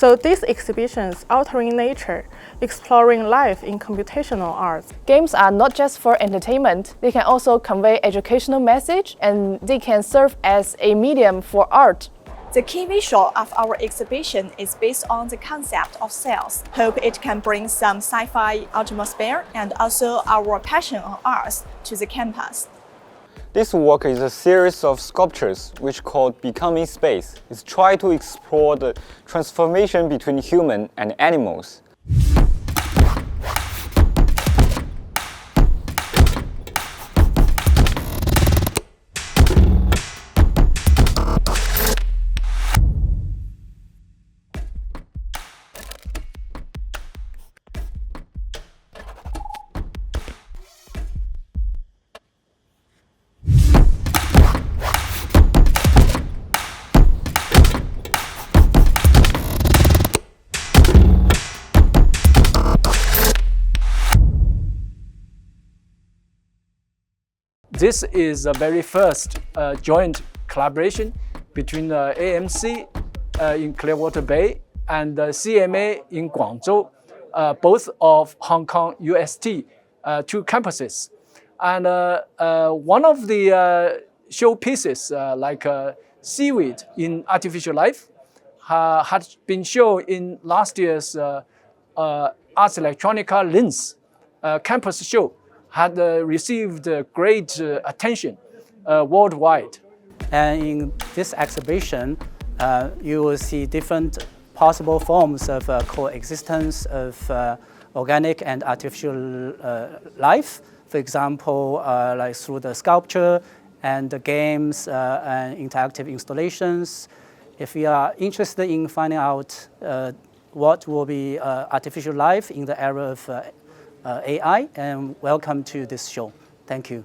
So these exhibitions altering nature, exploring life in computational arts. Games are not just for entertainment, they can also convey educational message and they can serve as a medium for art. The key visual of our exhibition is based on the concept of cells. Hope it can bring some sci-fi atmosphere and also our passion on arts to the campus. This work is a series of sculptures which called Becoming Space. It's try to explore the transformation between human and animals. This is the very first joint collaboration between AMC in Clearwater Bay and CMA in Guangzhou, both of Hong Kong UST, two campuses. And one of the showpieces, like seaweed in artificial life, had been shown in last year's Arts Electronica Linz campus show, had received great attention worldwide. And in this exhibition, you will see different possible forms of coexistence of organic and artificial life. For example, like through the sculpture and the games and interactive installations. If you are interested in finding out what will be artificial life in the era of AI, and welcome to this show. Thank you.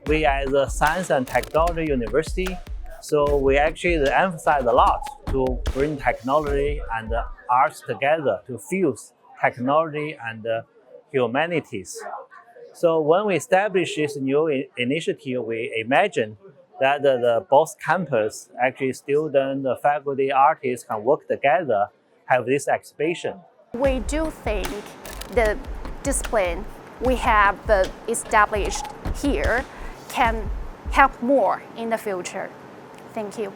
We as a science and technology university, so we actually emphasize a lot to bring technology and arts together to fuse technology and humanities. So when we established this new initiative, we imagined that the both campus, actually students, faculty, artists can work together, have this exhibition. We do think the discipline we have established here can help more in the future. Thank you.